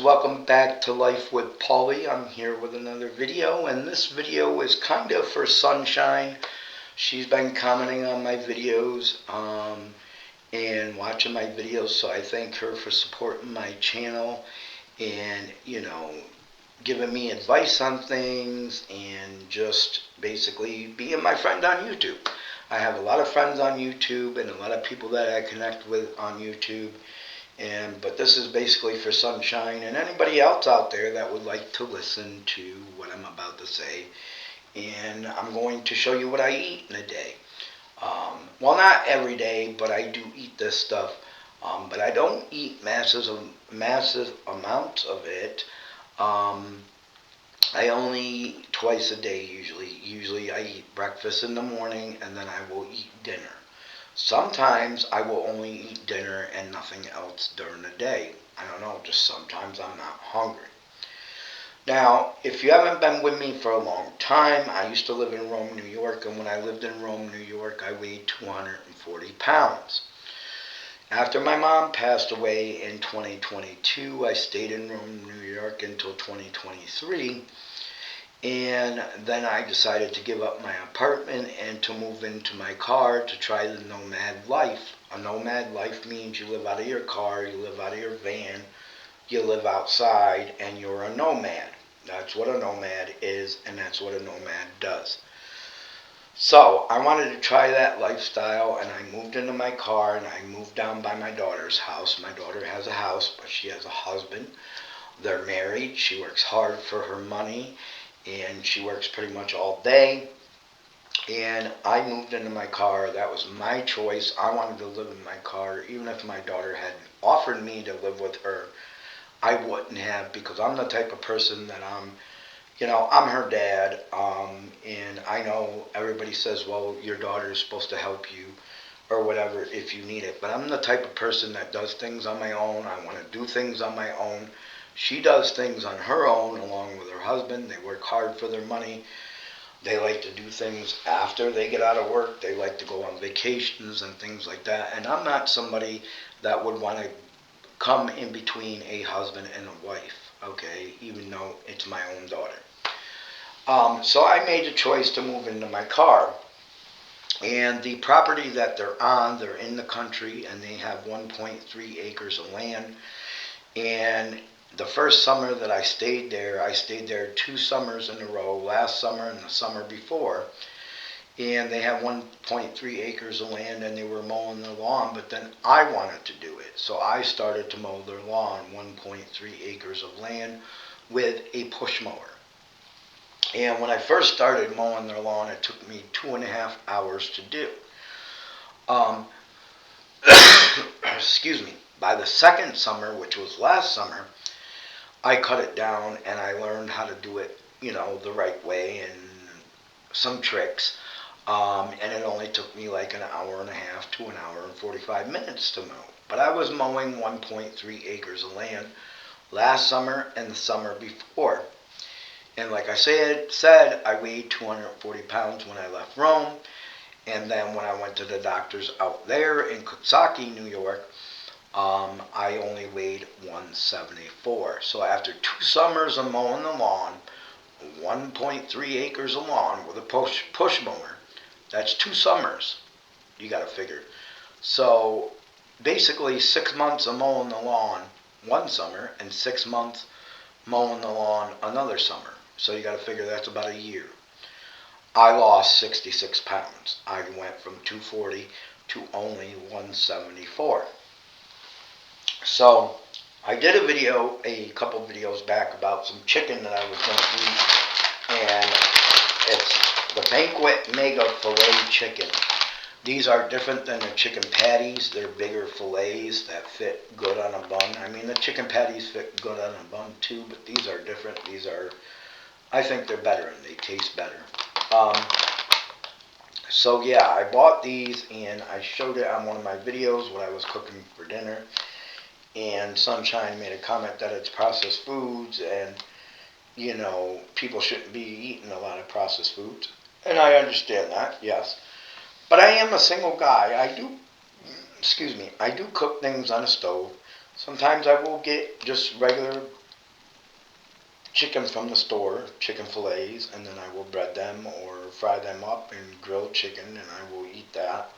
welcome back to Life with Paulie. I'm here with another video, and this video is kind of for Sunshine. She's been commenting on my videos and watching my videos, so I thank her for supporting my channel and, giving me advice on things and just basically being my friend on YouTube. I have a lot of friends on YouTube and a lot of people that I connect with on YouTube. But this is basically for Sunshine and anybody else out there that would like to listen to what I'm about to say. And I'm going to show you what I eat in a day. Well, not every day, but I do eat this stuff. But I don't eat massive amounts of it. I only eat twice a day usually. Usually I eat breakfast in the morning and then I will eat dinner. Sometimes I will only eat dinner and nothing else during the day. I don't know, just sometimes I'm not hungry. Now, if you haven't been with me for a long time, I used to live in Rome, New York, and when I lived in Rome, New York, I weighed 240 pounds. After my mom passed away in 2022, I stayed in Rome, New York until 2023. And then I decided to give up my apartment and to move into my car to try the nomad life. A nomad life means you live out of your car, you live out of your van, you live outside, and you're a nomad. That's what a nomad is, and that's what a nomad does. So I wanted to try that lifestyle, and I moved into my car, and I moved down by my daughter's house. My daughter has a house, but she has a husband. They're married. She works hard for her money. And she works pretty much all day. And I moved into my car. That was my choice. I wanted to live in my car. Even if my daughter had offered me to live with her, I wouldn't have, because I'm the type of person that I'm her dad. And I know everybody says, well, your daughter is supposed to help you or whatever if you need it. But I'm the type of person that does things on my own. I want to do things on my own. She does things on her own along with her husband. They work hard for their money. They like to do things after they get out of work. They like to go on vacations and things like that. And I'm not somebody that would want to come in between a husband and a wife, okay, even though it's my own daughter. So I made a choice to move into my car. And the property that they're in the country, and they have 1.3 acres of land. And the first summer that I stayed there 2 summers in a row, last summer and the summer before. And they have 1.3 acres of land and they were mowing their lawn, but then I wanted to do it. So I started to mow their lawn, 1.3 acres of land with a push mower. And when I first started mowing their lawn, it took me 2.5 hours to do. Excuse me. By the second summer, which was last summer, I cut it down and I learned how to do it, the right way and some tricks. And it only took me like an hour and a half to an hour and 45 minutes to mow. But I was mowing 1.3 acres of land last summer and the summer before. And like I said, I weighed 240 pounds when I left Rome. And then when I went to the doctors out there in Coxsackie, New York, I only weighed 174. So after 2 summers of mowing the lawn, 1.3 acres of lawn with a push mower, that's 2 summers. You got to figure. So basically 6 months of mowing the lawn one summer and 6 months mowing the lawn another summer. So you got to figure that's about a year. I lost 66 pounds. I went from 240 to only 174. So I did a couple videos back about some chicken that I was going to eat, and it's the Banquet Mega Filet Chicken. These are different than the chicken patties. They're bigger fillets that fit good on a bun. I mean, the chicken patties fit good on a bun too, but these are different. I think they're better and they taste better. So yeah, I bought these and I showed it on one of my videos what I was cooking for dinner. And Sunshine made a comment that it's processed foods and, people shouldn't be eating a lot of processed foods. And I understand that, yes. But I am a single guy. I do cook things on a stove. Sometimes I will get just regular chicken from the store, chicken fillets, and then I will bread them or fry them up in grilled chicken, and I will eat that.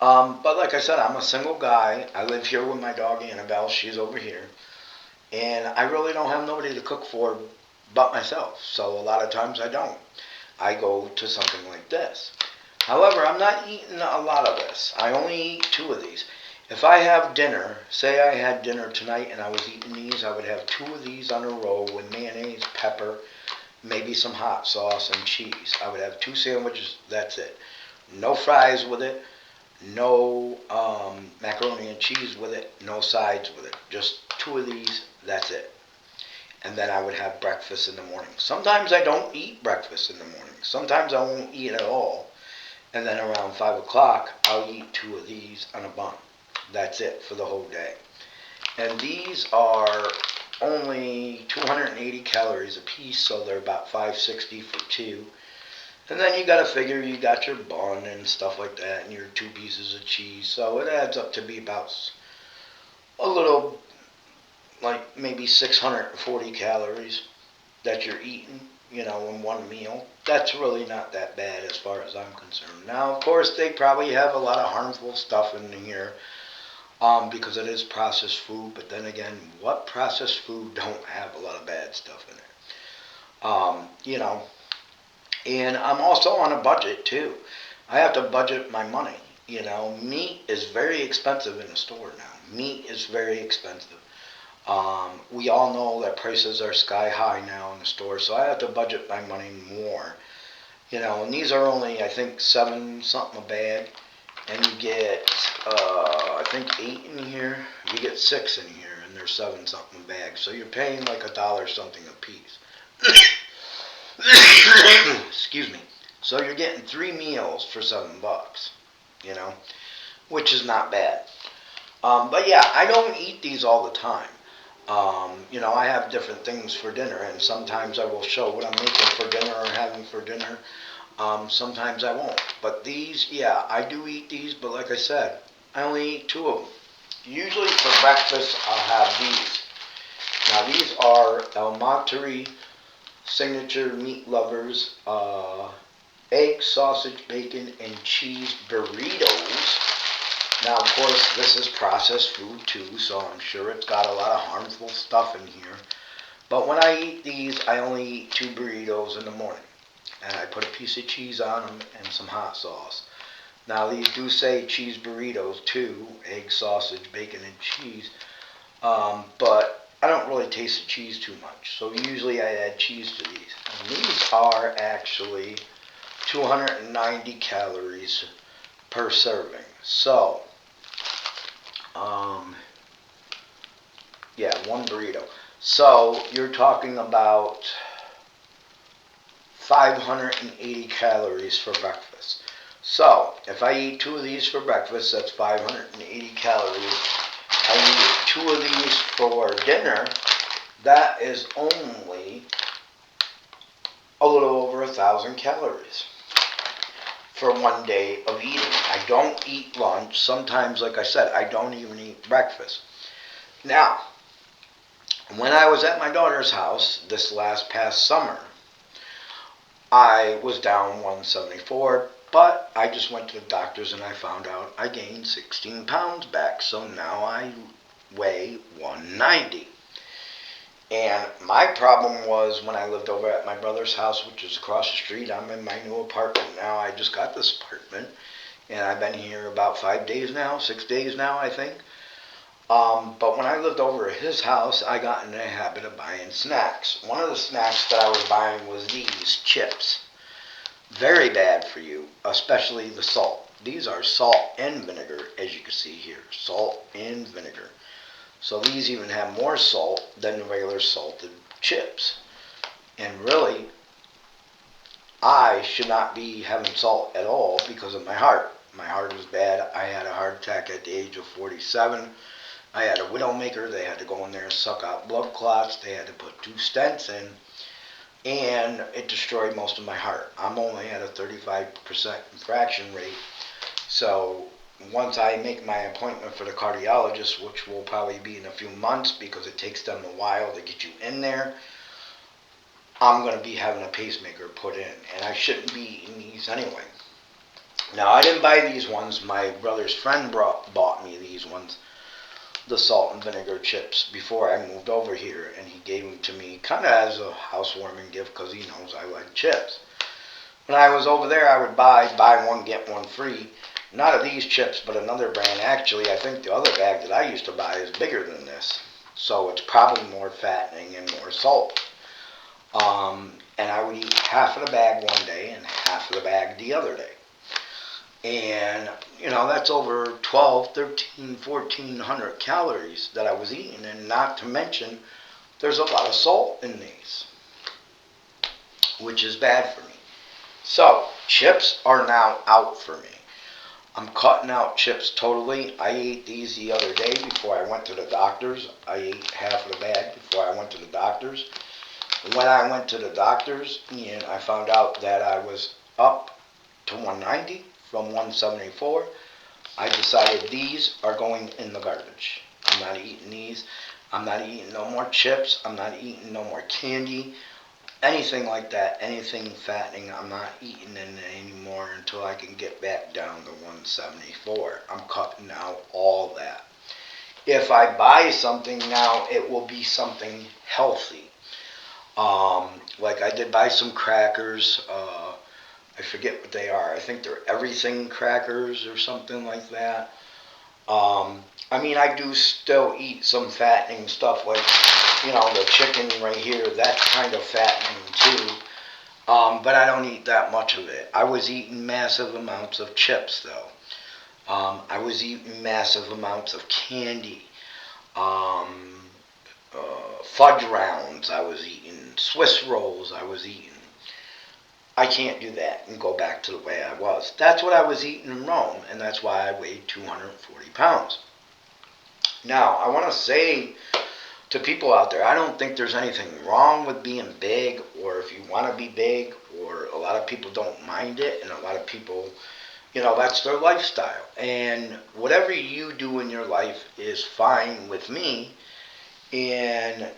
But like I said, I'm a single guy. I live here with my dog Annabelle. She's over here. And I really don't have nobody to cook for but myself. So a lot of times I don't. I go to something like this. However, I'm not eating a lot of this. I only eat two of these. If I have dinner, say I had dinner tonight and I was eating these, I would have two of these on a roll with mayonnaise, pepper, maybe some hot sauce and cheese. I would have two sandwiches, that's it. No fries with it, no macaroni and cheese with it, no sides with it. Just two of these, that's it. And then I would have breakfast in the morning. Sometimes I don't eat breakfast in the morning. Sometimes I won't eat at all. And then around 5 o'clock, I'll eat two of these on a bun. That's it for the whole day. And these are only 280 calories a piece, so they're about 560 for two. And then you gotta figure you got your bun and stuff like that, and your two pieces of cheese. So it adds up to be about a little, like maybe 640 calories that you're eating, in one meal. That's really not that bad as far as I'm concerned. Now, of course, they probably have a lot of harmful stuff in here, because it is processed food. But then again, what processed food don't have a lot of bad stuff in it? You know, and I'm also on a budget too. I have to budget my money. Meat is very expensive in the store now. Meat is very expensive. We all know that prices are sky high now in the store, so I have to budget my money more. And these are only, I think, 7 something a bag, and you get, I think 8 in here. You get 6 in here, and they're 7 something a bag. So you're paying like $1 something a piece. Excuse me. So you're getting 3 meals for $7, which is not bad. But yeah, I don't eat these all the time. I have different things for dinner, and sometimes I will show what I'm making for dinner or having for dinner. Sometimes I won't. But these, yeah, I do eat these, but like I said, I only eat 2 of them. Usually for breakfast, I'll have these. Now, these are El Monterey Signature Meat Lovers egg, sausage, bacon, and cheese burritos. Now, of course, this is processed food too, so I'm sure it's got a lot of harmful stuff in here. But when I eat these, I only eat 2 burritos in the morning. And I put a piece of cheese on them and some hot sauce. Now, these do say cheese burritos too, egg, sausage, bacon, and cheese. But I don't really taste the cheese too much, so usually I add cheese to these. And these are actually 290 calories per serving. So, yeah, 1 burrito. So you're talking about 580 calories for breakfast. So if I eat 2 of these for breakfast, that's 580 calories. I eat 2 of these for dinner. That is only a little over 1,000 calories for one day of eating. I don't eat lunch. Sometimes, like I said, I don't even eat breakfast. Now, when I was at my daughter's house this past summer, I was down 174, but I just went to the doctors and I found out I gained 16 pounds back. So now I weigh 190. And my problem was when I lived over at my brother's house, which is across the street. I'm in my new apartment now. I just got this apartment, and I've been here about 5 days now, 6 days now, I think. But when I lived over at his house, I got in the habit of buying snacks. One of the snacks that I was buying was these chips. Very bad for you, especially the salt. These are salt and vinegar, as you can see here. Salt and vinegar. So these even have more salt than the regular salted chips. And really, I should not be having salt at all because of my heart. My heart was bad. I had a heart attack at the age of 47. I had a widowmaker. They had to go in there and suck out blood clots. They had to put 2 stents in. And it destroyed most of my heart. I'm only at a 35% infraction rate. So once I make my appointment for the cardiologist, which will probably be in a few months because it takes them a while to get you in there, I'm going to be having a pacemaker put in, and I shouldn't be eating these anyway. Now, I didn't buy these ones. My brother's friend bought me these ones, the salt and vinegar chips, before I moved over here, and he gave them to me kind of as a housewarming gift because he knows I like chips. When I was over there, I would buy one, get one free. Not of these chips, but another brand. Actually, I think the other bag that I used to buy is bigger than this. So it's probably more fattening and more salt. And I would eat half of the bag one day and half of the bag the other day. And, that's over 12, 13, 1400 calories that I was eating. And not to mention, there's a lot of salt in these, which is bad for me. So, chips are now out for me. I'm cutting out chips totally. I ate these the other day before I went to the doctor's. I ate half of the bag before I went to the doctor's. When I went to the doctor's, and I found out that I was up to 190 from 174, I decided these are going in the garbage. I'm not eating these. I'm not eating no more chips. I'm not eating no more candy. Anything like that, anything fattening, I'm not eating it anymore until I can get back down to 174. I'm cutting out all that. If I buy something now, it will be something healthy. Like I did buy some crackers. I forget what they are. I think they're everything crackers or something like that. I do still eat some fattening stuff like, the chicken right here. That's kind of fattening too. But I don't eat that much of it. I was eating massive amounts of chips though. I was eating massive amounts of candy. Um, Fudge rounds I was eating. Swiss rolls I was eating. I can't do that and go back to the way I was. That's what I was eating in Rome, and that's why I weighed 240 pounds. Now, I want to say to people out there, I don't think there's anything wrong with being big, or if you want to be big, or a lot of people don't mind it, and a lot of people, that's their lifestyle. And whatever you do in your life is fine with me, and,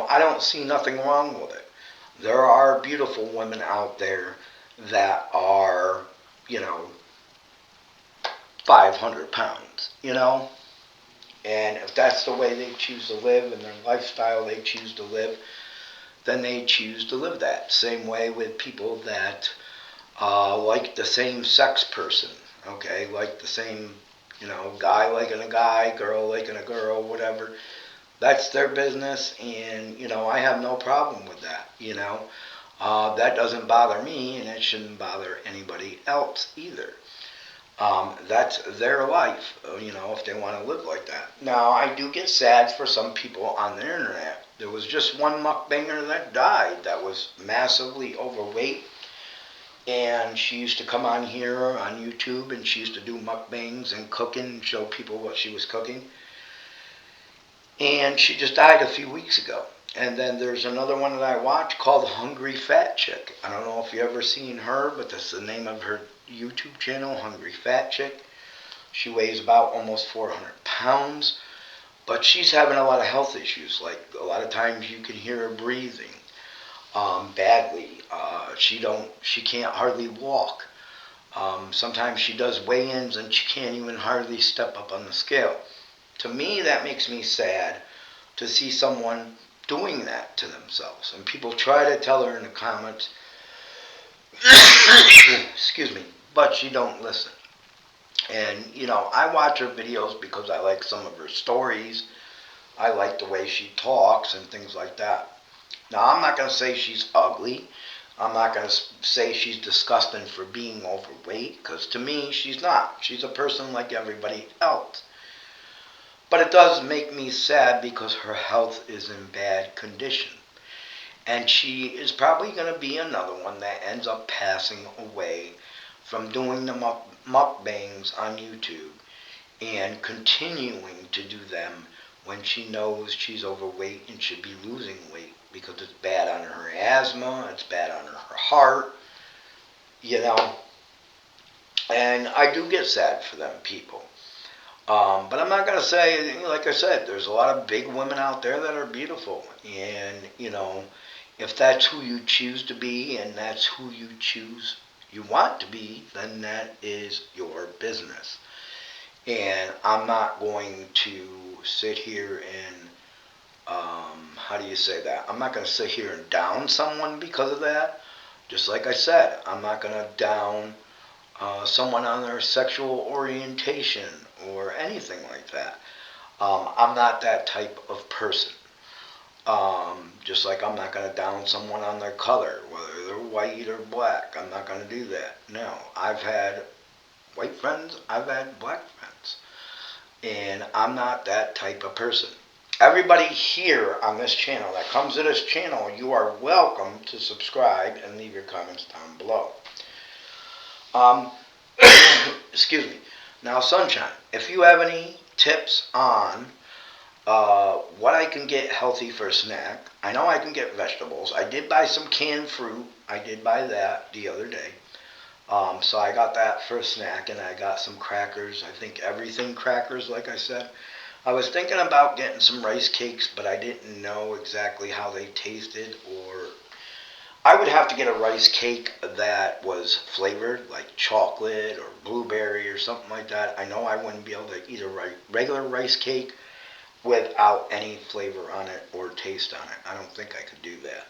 I don't see nothing wrong with it. There are beautiful women out there that are, you know, 500 pounds, and if that's the way they choose to live and their lifestyle they choose to live, then they choose to live that. Same way with people that like the same sex person, okay, like the same, guy liking a guy, girl liking a girl, whatever. That's their business, and I have no problem with that. That doesn't bother me, and it shouldn't bother anybody else either. That's their life, if they want to live like that. Now, I do get sad for some people on the internet. There was just one mukbanger that died that was massively overweight, and she used to come on here on YouTube, and she used to do mukbangs and cooking, and show people what she was cooking. And she just died a few weeks ago. And then there's another one that I watch called Hungry Fat Chick. I don't know if you ever seen her, but that's the name of her YouTube channel, Hungry Fat Chick. She weighs about almost 400 pounds, but she's having a lot of health issues. Like a lot of times you can hear her breathing badly. She can't hardly walk. Sometimes she does weigh-ins and she can't even hardly step up on the scale. To me, that makes me sad to see someone doing that to themselves. And people try to tell her in the comments, excuse me, but she don't listen. And, I watch her videos because I like some of her stories. I like the way she talks and things like that. Now, I'm not going to say she's ugly. I'm not going to say she's disgusting for being overweight, because to me, she's not. She's a person like everybody else. But it does make me sad because her health is in bad condition. And she is probably going to be another one that ends up passing away from doing the mukbangs on YouTube and continuing to do them when she knows she's overweight and should be losing weight, because it's bad on her asthma, it's bad on her heart, And I do get sad for them people. But I'm not going to say, like I said, there's a lot of big women out there that are beautiful. And, If that's who you choose to be and that's who you want to be, then that is your business. And I'm not going to sit here and, how do you say that? I'm not going to sit here and down someone because of that. Just like I said, I'm not going to down someone on their sexual orientation or anything like that. I'm not that type of person. Just like I'm not going to down someone on their color, whether they're white or black. I'm not going to do that. No, I've had white friends, I've had black friends, and I'm not that type of person. Everybody here on this channel that comes to this channel, you are welcome to subscribe and leave your comments down below. Excuse me. Now, Sunshine, if you have any tips on what I can get healthy for a snack, I know I can get vegetables. I did buy some canned fruit. I did buy that the other day. So I got that for a snack, and I got some crackers. I think everything crackers, like I said. I was thinking about getting some rice cakes, but I didn't know exactly how they tasted, or I would have to get a rice cake that was flavored, like chocolate or blueberry or something like that. I know I wouldn't be able to eat a regular rice cake without any flavor on it or taste on it. I don't think I could do that.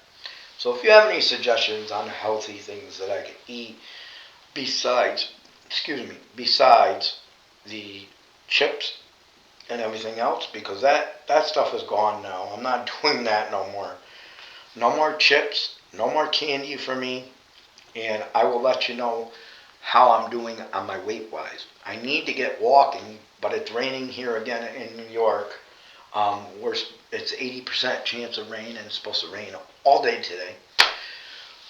So if you have any suggestions on healthy things that I could eat besides, besides the chips and everything else, because that stuff is gone now. I'm not doing that no more. No more chips, no more candy for me, and I will let you know how I'm doing on my weight wise. I need to get walking, but it's raining here again in New York. It's 80% chance of rain, and it's supposed to rain all day today.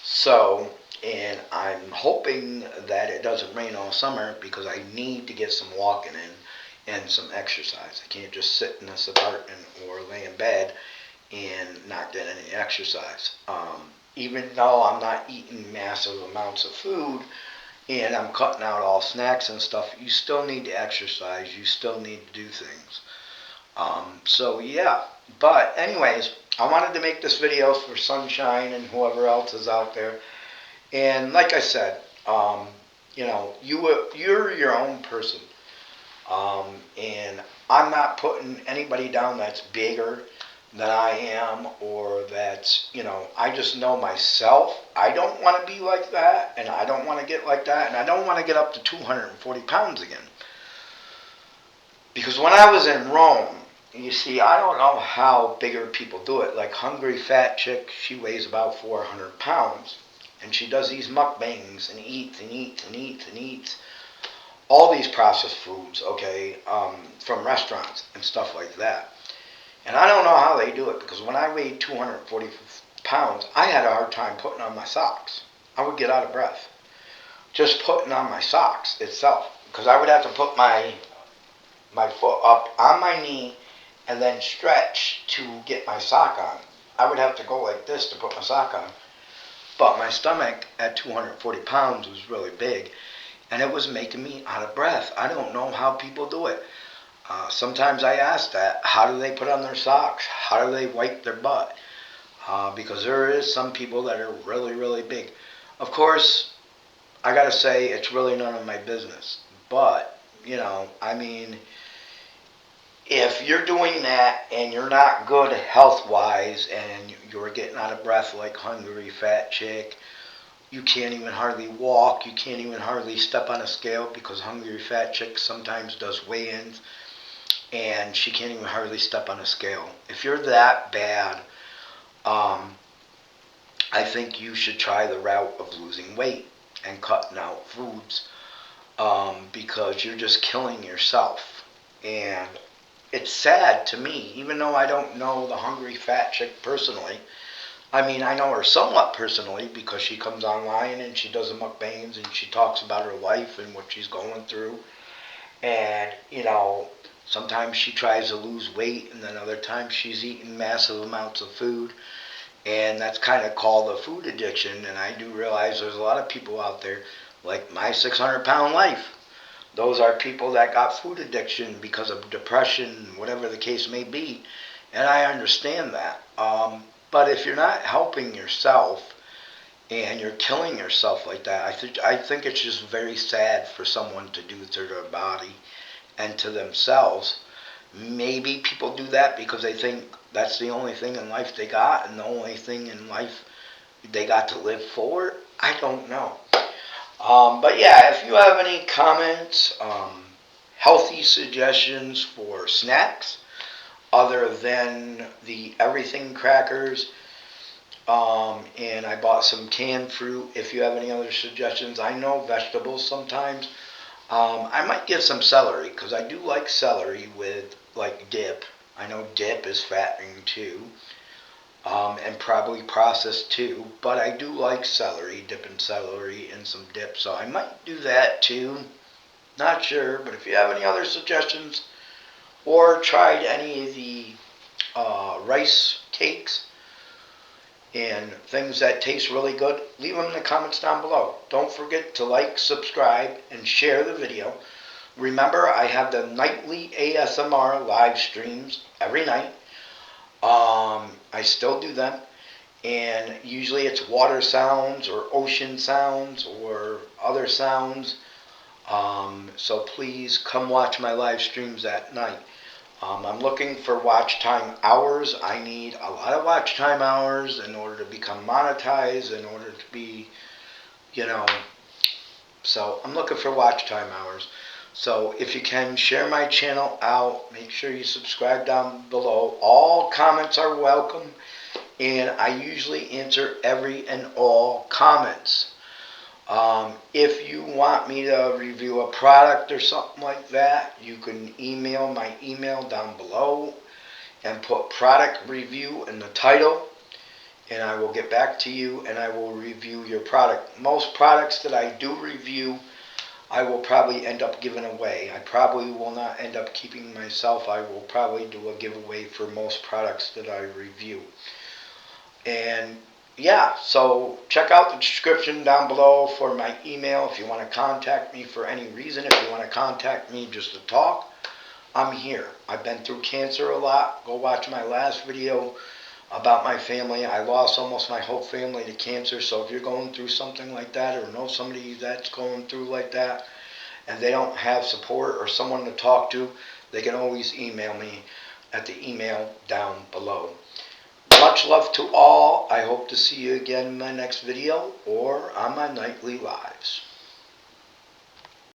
So, and I'm hoping that it doesn't rain all summer because I need to get some walking in and some exercise. I can't just sit in this apartment or lay in bed and not get any exercise. Even though I'm not eating massive amounts of food and I'm cutting out all snacks and stuff, you still need to exercise. You still need to do things. So yeah, but anyways, I wanted to make this video for Sunshine and whoever else is out there. And like I said, you're your own person. And I'm not putting anybody down that's bigger than I am, or that's, I just know myself. I don't want to be like that, and I don't want to get like that, and I don't want to get up to 240 pounds again. Because when I was in Rome, you see, I don't know how bigger people do it. Like Hungry Fat Chick, she weighs about 400 pounds. And she does these mukbangs and eats and eats and eats and eats all these processed foods, okay, from restaurants and stuff like that. And I don't know how they do it, because when I weighed 240 pounds, I had a hard time putting on my socks. I would get out of breath just putting on my socks itself, because I would have to put my foot up on my knee and then stretch to get my sock on. I would have to go like this to put my sock on. But my stomach at 240 pounds was really big, and it was making me out of breath. I don't know how people do it. Sometimes I ask that, how do they put on their socks? How do they wipe their butt? Because there is some people that are really, really big. Of course, I gotta say, it's really none of my business. But, I mean, if you're doing that and you're not good health-wise and you're getting out of breath like Hungry Fat Chick, you can't even hardly walk, you can't even hardly step on a scale, because Hungry Fat Chick sometimes does weigh-ins and she can't even hardly step on a scale. If you're that bad, I think you should try the route of losing weight and cutting out foods, because you're just killing yourself. And it's sad to me, even though I don't know the Hungry Fat Chick personally. I mean, I know her somewhat personally because she comes online and she does the mukbangs and she talks about her life and what she's going through. And, sometimes she tries to lose weight, and then other times she's eating massive amounts of food. And that's kind of called a food addiction. And I do realize there's a lot of people out there, like my 600-pound life. Those are people that got food addiction because of depression, whatever the case may be. And I understand that. But if you're not helping yourself and you're killing yourself like that, I think it's just very sad for someone to do to their body and to themselves. Maybe people do that because they think that's the only thing in life they got and the only thing in life they got to live for. I don't know. But yeah, if you have any comments, healthy suggestions for snacks other than the everything crackers, and I bought some canned fruit. If you have any other suggestions, I know vegetables sometimes. I might get some celery because I do like celery with like dip. I know dip is fattening too, and probably processed too. But I do like celery, dipping celery in some dip, so I might do that too. Not sure, but if you have any other suggestions or tried any of the rice cakes and things that taste really good, leave them in the comments down below. Don't forget to like, subscribe, and share the video. Remember, I have the nightly ASMR live streams every night. I still do them, and usually it's water sounds or ocean sounds or other sounds. So please come watch my live streams at night. I'm looking for watch time hours. I need a lot of watch time hours in order to become monetized, in order to be, you know, so I'm looking for watch time hours. So if you can share my channel out, make sure you subscribe down below. All comments are welcome, and I usually answer every and all comments. If you want me to review a product or something like that, you can email my email down below and put product review in the title, and I will get back to you and I will review your product. Most products that I do review, I will probably end up giving away. I probably will not end up keeping myself. I will probably do a giveaway for most products that I review. And yeah, so check out the description down below for my email if you want to contact me for any reason. If you want to contact me just to talk, I'm here. I've been through cancer a lot. Go watch my last video about my family. I lost almost my whole family to cancer. So if you're going through something like that or know somebody that's going through like that and they don't have support or someone to talk to, they can always email me at the email down below. Much love to all. I hope to see you again in my next video or on my nightly lives.